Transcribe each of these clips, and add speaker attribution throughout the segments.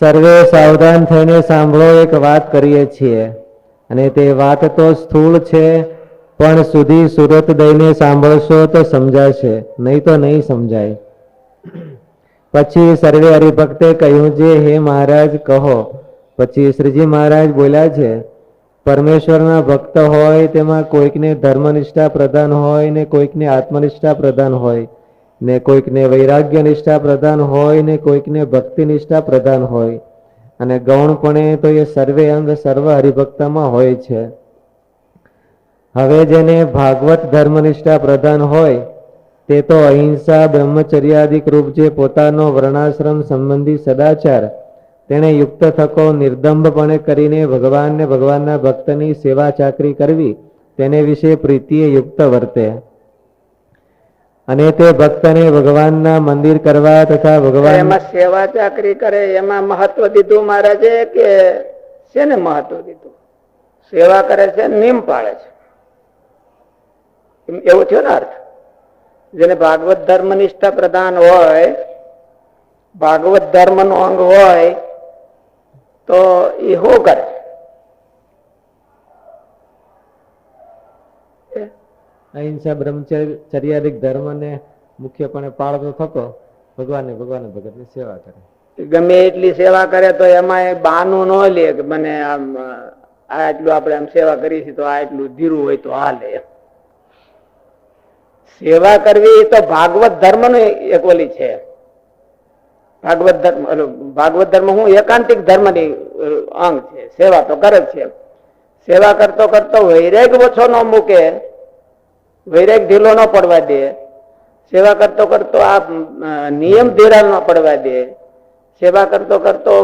Speaker 1: સર્વે સાવધાન થઈને સાંભળો. એક વાત કરીએ છીએ અને તે વાત તો સ્થૂળ છે, પણ સુધી સુરત દઈને સાંભળશો તો સમજાશે, નહીં તો નહીં સમજાય. પછી સર્વે હરિભક્તે કહ્યું છે, હે મહારાજ કહો. પછી શ્રીજી મહારાજ બોલ્યા છે, પરમેશ્વરના ભક્ત હોય તેમાં કોઈકને ધર્મનિષ્ઠા પ્રધાન હોય ને કોઈકને આત્મનિષ્ઠા પ્રધાન હોય ને કોઈકને વૈરાગ્ય નિષ્ઠા પ્રધાન હોય ને કોઈકને ભક્તિ નિષ્ઠા પ્રધાન હોય, અને ગૌણપણે તો એ સર્વે અંગ સર્વ હરિભક્તમાં હોય છે. હવે જેને ભાગવત ધર્મનિષ્ઠા પ્રધાન હોય તે તો અહિંસા બ્રહ્મચર્યાદિક રૂપ જે પોતાનો વર્ણાશ્રમ સંબંધી સદાચાર તેને યુક્ત થકો નિર્દંભપણે કરીને ભગવાનને ભગવાનના ભક્તની સેવા ચાકરી કરવી તેને વિશે પ્રીતિએ યુક્ત વર્તે, અને તે ભક્તને ભગવાનના મંદિર કરવા તથા ભગવાન
Speaker 2: એમાં સેવા ચાકરી કરે એમાં મહત્વ દીધું મહારાજે કે શેને મહત્વ દીધું? સેવા કરે છે, નિયમ પાળે છે, એવું થયો ને અર્થ. જેને ભાગવત ધર્મ નિષ્ઠા પ્રધાન હોય, ભાગવત ધર્મ નો અંગ હોય તો એ શું કરે?
Speaker 1: અહિંસા બ્રહ્મચર્યાદિક ધર્મને મુખ્યપણે પાળતો થતો ભગવાન ભગતની સેવા કરે.
Speaker 2: ગમે એટલી સેવા કરે તો એમાં બહાનું ન લે કે મને આમ આટલું આપણે આમ સેવા કરી છે તો આ એટલું ધીરું હોય તો હાલે. સેવા કરવી તો ભાગવત ધર્મ નો એક ઓલી છે. ભાગવત ધર્મ હું એકાંતિક ધર્મ ની અંગ છે. સેવા તો કરે છે. સેવા કરતો કરતો વૈરાગ ઓછો ન મૂકે, વૈરાગ ઢીલો ન પડવા દે. સેવા કરતો કરતો આ નિયમ ધીરા ન પડવા દે. સેવા કરતો કરતો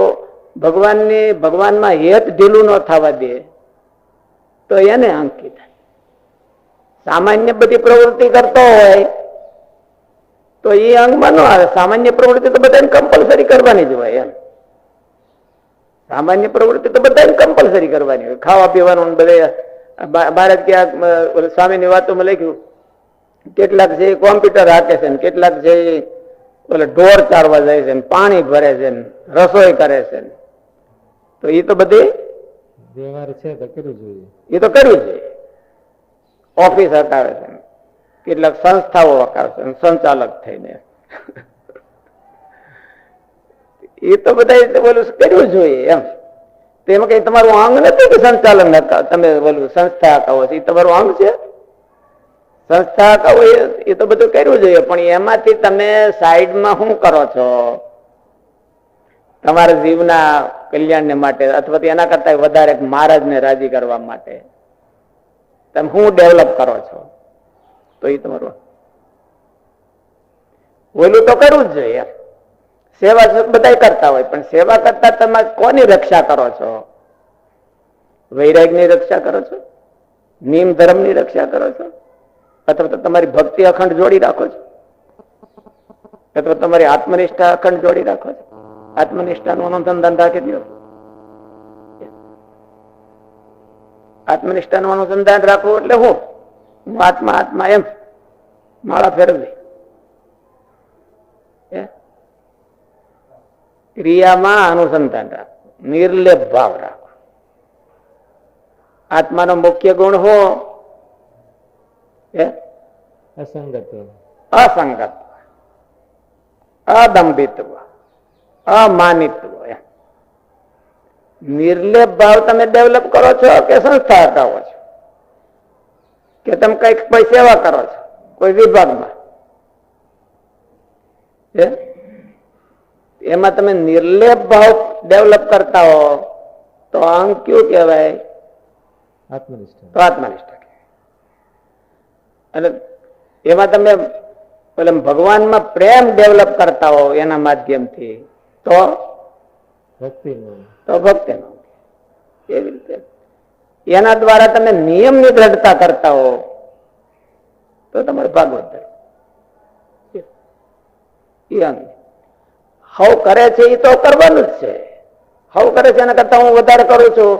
Speaker 2: ભગવાનમાં હેત ઢીલું ન થવા દે તો એને અંકિત થાય. સામાન્ય બધી પ્રવૃત્તિ કરતો હોય તો એ અંગમાં ન આવે. સામાન્ય પ્રવૃત્તિ તો બધાને કમ્પલસરી કરવાની જ હોય. એમ સામાન્ય પ્રવૃત્તિ તો બધાને કમ્પલસરી કરવાની હોય. ખાવા પીવાનું બધા ભારત ક્યાં સ્વામીની વાતોમાં લખ્યું, કેટલાક છે કોમ્પ્યુટર હાકે છે ને કેટલાક છે ઓલે ઢોર ચારવા જાય છે, પાણી ભરે છે, રસોઈ કરે છે, તો એ તો બધી
Speaker 1: વ્યવહાર છે તો કરવું જોઈએ.
Speaker 2: એ તો કરવું જોઈએ. ઓફિસ હકાવે છે, કેટલાક સંસ્થાઓ હકાવે છે સંચાલક થઈને, એ તો બધા બોલું કરવું જોઈએ. એમ તેમાં કઈ તમારું અંગ નથી કે સંચાલન તમે બોલું સંસ્થા હકાવો છો, એ તમારું અંગ છે. સંસ્થા હકાવો એ તો બધું કરવું જોઈએ, પણ એમાંથી તમે સાઈડમાં શું કરો છો? તમારા જીવના કલ્યાણને માટે અથવા તો એના કરતા વધારે મહારાજને રાજી કરવા માટે તમે શું ડેવલપ કરો છો? તો એ તમારું ઓલું તો કરવું જ જોઈએ. સેવા બધા કરતા હોય, પણ સેવા કરતા તમે કોની રક્ષા કરો છો? વૈરાગની રક્ષા કરો છો? નિયમ ધર્મની રક્ષા કરો છો? અથવા તો તમારી ભક્તિ અખંડ જોડી રાખો છો? અથવા તમારી આત્મનિષ્ઠા અખંડ જોડી રાખો છો? આત્મનિષ્ઠાનું અનુસંધાન રાખી દો. આત્મનિષ્ઠાનું અનુસંધાન રાખવું એટલે હું આત્મા આત્મા એમ માળા ફેરવી ક્રિયામાં અનુસંધાન રાખો, નિર્લેપ ભાવ રાખો. આત્માનો મુખ્ય ગુણ હો
Speaker 1: અસંગત્વ,
Speaker 2: અસંગત્વ, અદંભિત્વ, અમાનિત્વ. નિર્લેપ ભાવ તમે ડેવલપ કરો છો કે સંસ્થા હટાવો છો કે તમે કઈક કોઈ સેવા કરો છો કોઈ વિભાગમાં? એમાં તમે નિર્લેપ ભાવ ડેવલપ કરતા હો તો અંગ કયું કહેવાય?
Speaker 1: આત્મનિષ્ઠા.
Speaker 2: તો આત્મનિષ્ઠા. અને એમાં તમે ભગવાનમાં પ્રેમ ડેવલપ કરતા હો એના માધ્યમથી તો ભક્તિનો. એવી રીતે એના દ્વારા તમે નિયમની દ્રઢતા કરતા હો તો તમારે ભાગવત ધર્મ. હવ કરે છે એ તો કરવાનું જ છે. હવ કરે છે એના કરતા હું વધારે કરું છું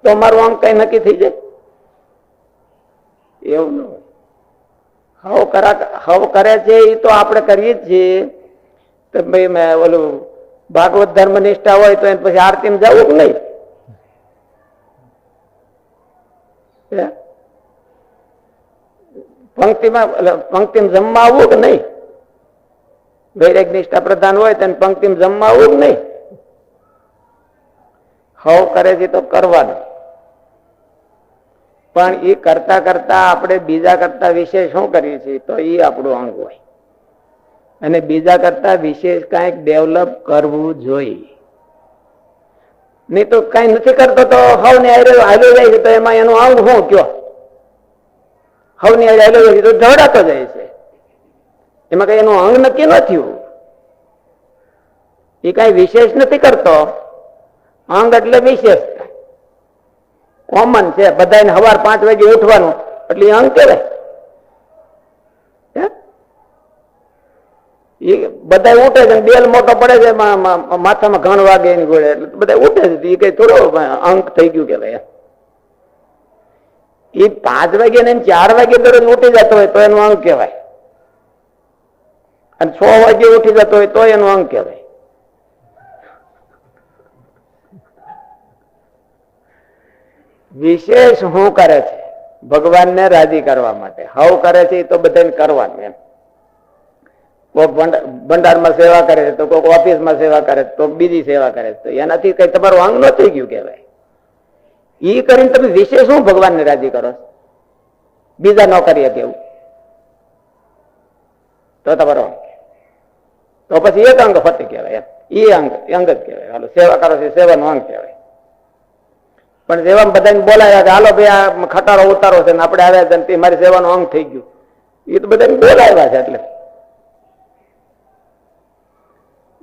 Speaker 2: તો મારું અંગ કઈ નક્કી થઈ જાય એવું ન હોય. હવ કરે છે એ તો આપણે કરીએ જ છીએ. તો ભાઈ મેં ઓલું ભાગવત ધર્મ નિષ્ઠા હોય તો એને પછી આરતીમાં જવું કે નહીં? પંક્તિમાં જમવા આવવું કે નહીં? વૈરાગ નિષ્ઠા પ્રધાન હોય તો પંક્તિમાં જમવા આવવું કે નહીં? હવ કરે છે તો કરવાનું, પણ એ કરતા કરતા આપણે બીજા કરતા વિશેષ શું કરીએ છીએ તો એ આપણું અંગ હોય, અને બીજા કરતા વિશેષ કઈક ડેવલપ કરવું જોઈએ. નહીં તો કઈ નથી કરતો તો હવ ને હાલ્યો જાય છે તો એમાં એનું અંગ શું કયો? હવ ની હાલ્યો જાય છે તો ઢળાતો જાય છે, એમાં કઈ એનું અંગ નક્કી ન થયું. એ કઈ વિશેષ નથી કરતો. અંગ એટલે વિશેષ કોમન છે, બધાને સવાર 5 વાગે ઉઠવાનું એટલે અંગ કહેવાય. એ બધા ઉઠે છે, બેલ મોટો પડે છે, માથામાં ઘણ વાગે એની ગોળે એટલે બધા ઉઠે છે. એ કઈ થોડો અંક થઈ ગયું કેવાય. એ 5 વાગે ને 4 વાગે દરરોજ ઉઠી જતો હોય તો એનું અંગ કહેવાય, અને 6 વાગે ઉઠી જતો હોય તો એનું અંગ કહેવાય. વિશેષ શું કરે છે? ભગવાનને રાજી કરવા માટે. હવ કરે છે તો બધાને કરવાનું એમ. કોઈક ભંડારમાં સેવા કરે છે તો કોઈક ઓફિસમાં સેવા કરે છે તો બીજી સેવા કરે છે, તો એનાથી કઈ તમારું અંગ ન થઈ ગયું કહેવાય. ઈ કરીને તમે વિશેષ શું ભગવાનને રાજી કરો? બીજા ન કરીએ કેવું તો તમારો અંગ, તો પછી એક અંગ ફતે કહેવાય. એ અંગ જ કહેવાય. હાલો સેવા કરો છો, સેવાનું અંગ કહેવાય. પણ સેવામાં બધાને બોલાયા કે હાલો ભાઈ આ ખટારો ઉતારો છે ને આપણે આવ્યા છે મારી સેવાનું અંગ થઈ ગયું, એ તો બધાને બોલાવ્યા છે. એટલે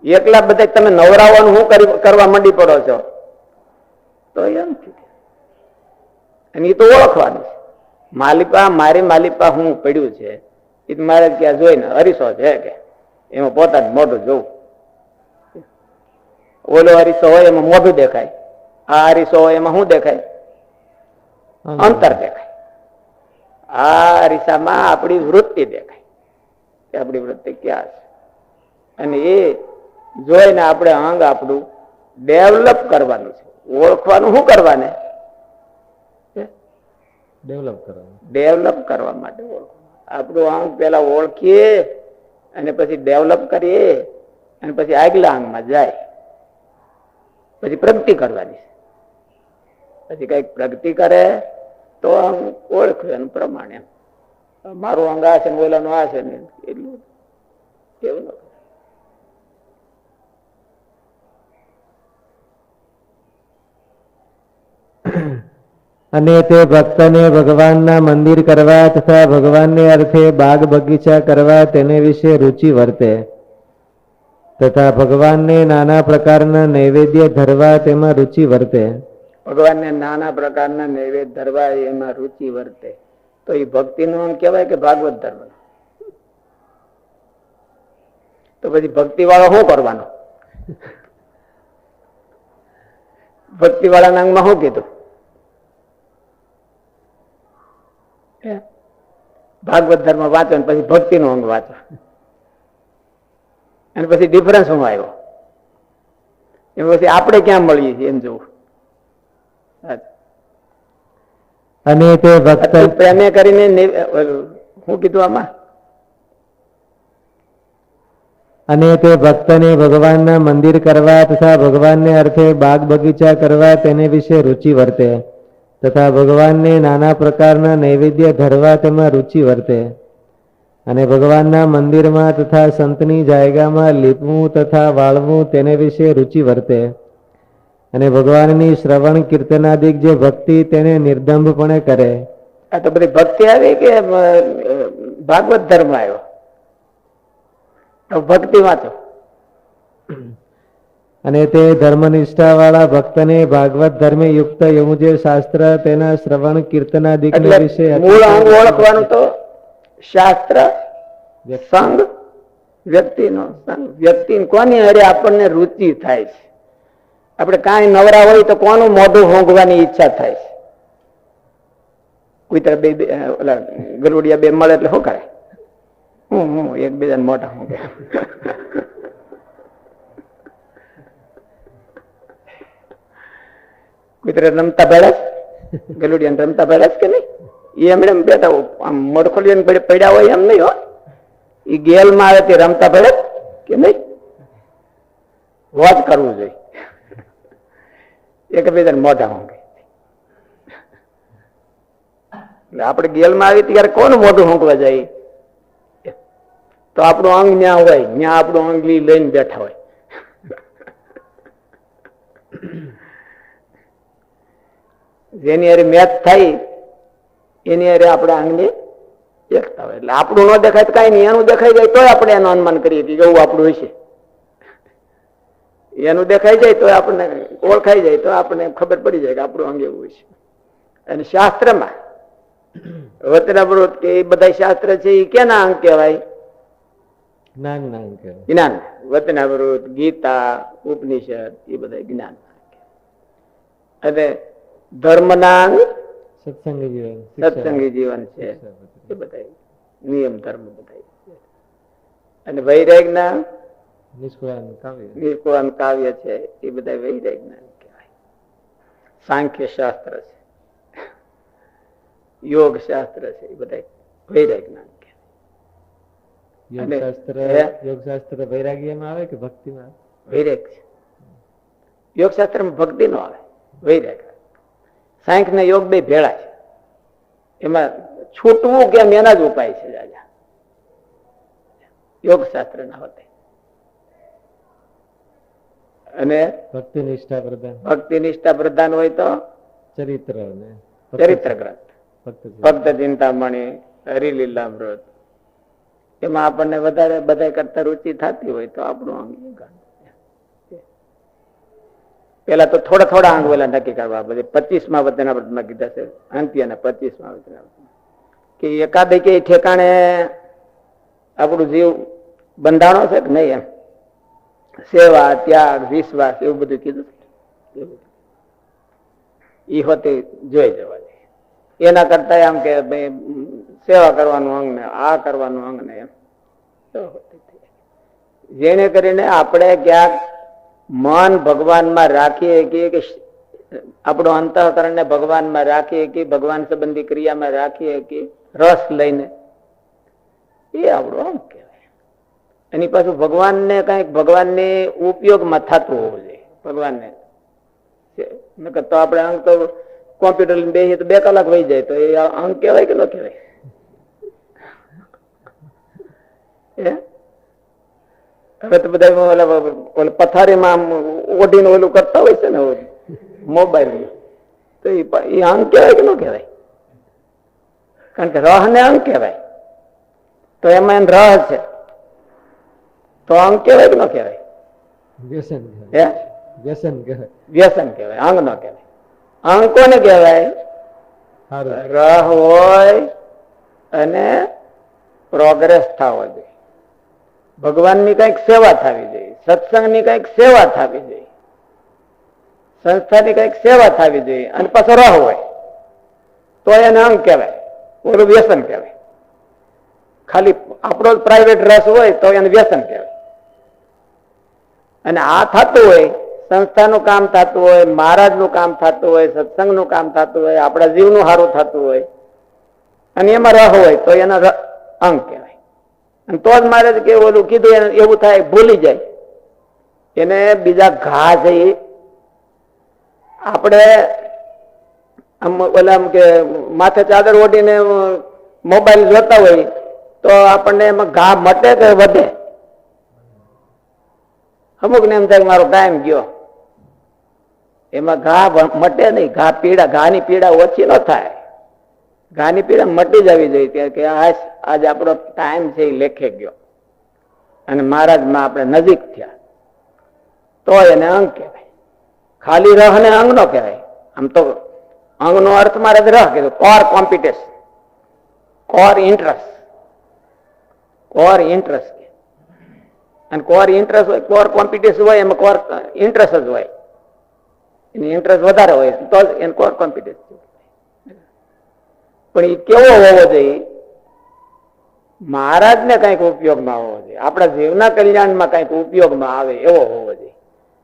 Speaker 2: એકલા બધા તમે નવરાવાનું શું કરવા માંડી પડો છો તો એમ, અને એ તો ઓળખવાનું છે. માલિપા મારી માલિપા હું પડ્યું છે એ મારે ત્યાં જોઈને અરીસો છે કે એમાં પોતાનું મોઢું જોવું. ઓલો અરીસો હોય એમાં મોઢું દેખાય, આ અરીસો હોય એમાં શું દેખાય? અંતર દેખાય. આ અરીસામાં આપણી વૃત્તિ દેખાય કે આપણી વૃત્તિ ક્યાં છે, અને એ જોઈને આપણે અંગ આપણું ડેવલપ કરવાનું છે. ઓળખવાનું શું કરવાને? ડેવલપ કરવા માટે આપણું અંગ પેલા ઓળખીએ અને પછી ડેવલપ કરીએ અને પછી આગલા અંગમાં જાય. પછી પ્રગતિ કરવાની છે. પછી કઈક પ્રગતિ કરે તો અંગ ઓળખ્યું એનું પ્રમાણે. મારું અંગ આ છે ને ઓલાનું આ છે ને એટલું કેવું ન.
Speaker 1: અને તે ભક્તને ભગવાનના મંદિર કરવા તથા ભગવાનને અર્થે બાગ બગીચા કરવા તેને વિશે રુચિ વર્તે, તથા ભગવાનને નાના પ્રકારના નૈવેદ્ય ધરવા તેમાં રુચિ વર્તે.
Speaker 2: ભગવાનને નાના પ્રકારના નૈવેદ્ય ધરવા એમાં રુચિ વર્તે તો એ ભક્તિનું અંગ કહેવાય કે ભાગવત ધર્મ? તો પછી ભક્તિ વાળો શું કરવાનો? ભક્તિ વાળાના અંગમાં શું કીધું? ભાગવત ધર્મ વાંચો ને પછી ભક્તિ નું અંગ વાંચો, અને પછી ડિફરન્સ શું આવ્યો? એમ પછી આપણે ક્યાં મળીએ છીએ એમ જોવું.
Speaker 1: અને તે ભક્ત
Speaker 2: પ્રેમે કરીને શું કીધું આમાં?
Speaker 1: અને તે ભક્તને ભગવાનના મંદિર કરવા તથા ભગવાનને અર્થે બાગ બગીચા કરવા તેને વિશે રુચિ વર્તે, તથા ભગવાનને નાના પ્રકારના નૈવેદ્ય ધરવા તેમાં રુચિ વર્તે. અને ભગવાનના મંદિરમાં તથા સંતની જાયગામાં લીપવું તથા વાળવું તેને વિશે રુચિ વર્તે. અને ભગવાનની શ્રવણ કીર્તનાદિક જે ભક્તિ તેને નિર્દંભપણે કરે.
Speaker 2: આ તો બધી ભક્તિ આવી કે ભાગવત ધર્મ આવ્યો? તો ભક્તિ વાંચો.
Speaker 1: અને તે ધર્મનિષ્ઠા વાળા ભક્તને ભાગવત ધર્મે યુક્ત એવું જે શાસ્ત્ર તેના શ્રવણ કીર્તનાદિક વિશે
Speaker 2: મૂળ અંગ ઓળખવાનું તો શાસ્ત્ર, સંગ, વ્યક્તિનો સંગ. વ્યક્તિ કોની હારે આપણને રુચિ થાય છે? આપણે કાંઈ નવરા હોય તો કોનું મોઢું હોંગવાની ઈચ્છા થાય છે? કુતરા બે ઓલા ગરુડિયા બે મળે એટલે શું કરે? હું એકબીજાને મોઢા હોંગે. મિત્ર રમતા ભેળા ગલુડિયા રમતા ભેળા કે નહીં? એ એમણે બેઠા આમ મોડખોલી પડ્યા હોય એમ નહીં હો. એ ગેલ માં આવે તે રમતા ભેળા કે નહીં? વોચ કરવું જોઈએ. એકબીજાને મોઢા માંગે. એટલે આપણે ગેલમાં આવી ત્યારે કોનું મોઢું હોંકવા જાય? તો આપણું અંગ ન્યા હોય, ન્યા આપણું અંગ લઈને બેઠા હોય. જેની હારે મેચ થાય એની હારે આપણે અંગની એકતા હોય. એટલે આપણું ન દેખાય તો કઈ નહીં, એનું દેખાઈ જાય તો આપણે એનું અનુમાન કરીએ કે એવું આપણું હશે. એનું દેખાઈ જાય તો આપણને ઓળખાઈ જાય તો આપણને ખબર પડી જાય કે આપણું અંગ એવું હશે. અને શાસ્ત્રમાં વચનામૃત કે એ બધા શાસ્ત્ર છે એ કેના અંગ કહેવાય? જ્ઞાન. વચનામૃત, ગીતા, ઉપનિષદ એ બધા જ્ઞાન. અને ધર્મના અંગ સત્સંગી જીવન છે એ બધા નિયમ ધર્મ બધા. અને વૈરાગ ના નિષ્કુળાન કાવ્ય છે એ બધા વૈરાગ ના કહેવાય. સાંખ્ય શાસ્ત્ર છે, યોગ શાસ્ત્ર છે એ બધા વૈરાગ ના કહેવાય.
Speaker 1: યોગ શાસ્ત્ર વૈરાગ્યમાં આવે કે ભક્તિમાં?
Speaker 2: વૈરાગ છે. યોગ શાસ્ત્ર માં ભક્તિ નો આવે, વૈરાગ. સાંખ્ય ને યોગ બે ભેળા છે. એમાં છૂટવું કેમ એના જ ઉપાય છે. રાજા યોગ શાસ્ત્ર ના હોતે. અને ભક્તિ નિષ્ઠા પ્રધાન હોય તો ચરિત્ર ગ્રંથ, ભક્ત ચિંતામણી, હરિલીલામૃત, એમાં આપણને વધારે બધા કરતા રુચિ થતી હોય તો આપણું અંગ પેલા તો થોડા થોડા અંગ વેલા નક્કી કરવા. બધી 25મા વચનામૃતમાં કીધા છે, અંત્યના 25મા વચનામૃતમાં કે એકાદે કે ઠેકાણે આપણું જીવ બંધાણો છે કે નહીં, એમ સેવા, ત્યાગ, વિશ્વાસ એવું બધું કીધું. એ હોતે જોઈ જવા દે. એના કરતા એમ કે ભાઈ સેવા કરવાનું અંગ ને આ કરવાનું અંગ ને એમ જેને કરીને આપણે ક્યાંક મન ભગવાનમાં રાખીએ કે આપણું અંતઃકરણ ને ભગવાનમાં રાખીએ કે ભગવાન સંબંધી ક્રિયામાં રાખીએ કે રસ લઈને, એ આપણું અંગ કહેવાય. એની પાછું ભગવાનને કઈક ભગવાનને ઉપયોગમાં થતું હોવું જોઈએ. ભગવાનને તો આપણે અંગ તો કોમ્પ્યુટર બેસીએ તો 2 કલાક વહી જાય તો એ અંગ કહેવાય કે ન કહેવાય? હવે તો બધા પથારીમાં ઓઢીને ઓલું કરતા હોય છે ને મોબાઈલ, તો એ અંગ કહેવાય કે ન કહેવાય? કારણ કે રહ ને અંગ કહેવાય. તો એમાં રહ છે તો અંગ કહેવાય કે ન કહેવાય? વ્યસન કહેવાય, અંગ ન કહેવાય. અંગ કોને કહેવાય? રહ હોય અને પ્રોગ્રેસ થવો જોઈએ. ભગવાનની કઈક સેવા થવી જોઈએ, સત્સંગની કઈક સેવા થવી જોઈએ, સંસ્થાની કઈક સેવા થવી જોઈએ, અને પાછો રહ હોય તો એને અંગ કહેવાય, ઓલું વ્યસન કહેવાય. ખાલી આપણો પ્રાઇવેટ રસ હોય તો એને વ્યસન કહેવાય. અને આ થતું હોય, સંસ્થાનું કામ થતું હોય, મહારાજનું કામ થતું હોય, સત્સંગનું કામ થતું હોય, આપણા જીવનું સારું થતું હોય, અને એમાં રહ હોય તો એના અંગ કહેવાય. અને તો જ મારે કે ઓલું કીધું એવું થાય, ભૂલી જાય. એને બીજા ઘા છે આપણે ઓલા કે માથે ચાદર ઓઢીને મોબાઈલ જોતા હોય તો આપણને એમાં ઘા મટે કે વધે? અમુક ને એમ થાય મારો ટાઈમ ગયો. એમાં ઘા મટે નહીં, ઘા પીડા, ઘાની પીડા ઓછી ન થાય. ઘાની પીડા મટી જવી જોઈએ કે આજ આપણો ટાઈમ છે એ લેખે ગયો અને મહારાજમાં આપણે નજીક થયા તો એને અંગ કહેવાય. ખાલી રહ ને અંગ નો કહેવાય. આમ તો અંગ નો અર્થ મારે રહ કીધું. Core competition, core interest, core interest. અને કોર ઇન્ટરેસ્ટ હોય, કોર કોમ્પિટિશન હોય, એમાં કોર ઇન્ટરેસ્ટ જ હોય. એની ઇન્ટરેસ્ટ વધારે હોય તો જ એને કોર કોમ્પિટિશન. પણ એ કેવો હોવો જોઈએ? મહારાજને કઈક ઉપયોગમાં હોવો જોઈએ, આપણા જીવના કલ્યાણમાં કઈક ઉપયોગમાં આવે એવો હોવો જોઈએ.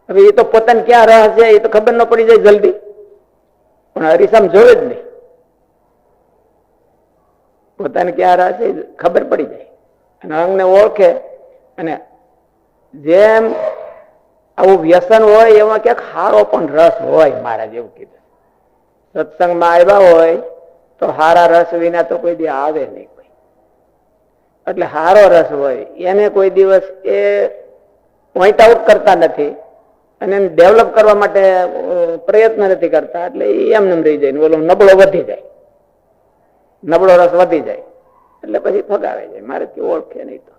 Speaker 2: હવે એ તો પોતાને ક્યાં રહ છે એ તો ખબર ન પડી જાય જલ્દી. પણ હરીસામ જોવે જ નહીં. પોતાને ક્યાં રસ છે ખબર પડી જાય અને અંગને ઓળખે. અને જેમ આવું વ્યસન હોય એમાં ક્યાંક હારો પણ રસ હોય. મારા જેવું કીધું, સત્સંગમાં આવ્યા હોય તો હારા રસ વિના તો કોઈ દી આવે નહીં કોઈ. એટલે હારો રસ હોય એને કોઈ દિવસ એ પોઈન્ટ આઉટ કરતા નથી અને ડેવલપ કરવા માટે પ્રયત્ન નથી કરતા. એટલે એ એમને રહી જાય, ઓલો નબળો વધી જાય, નબળો રસ વધી જાય એટલે પછી ફગાવે જાય. મારે કે ઓળખે નહીં તો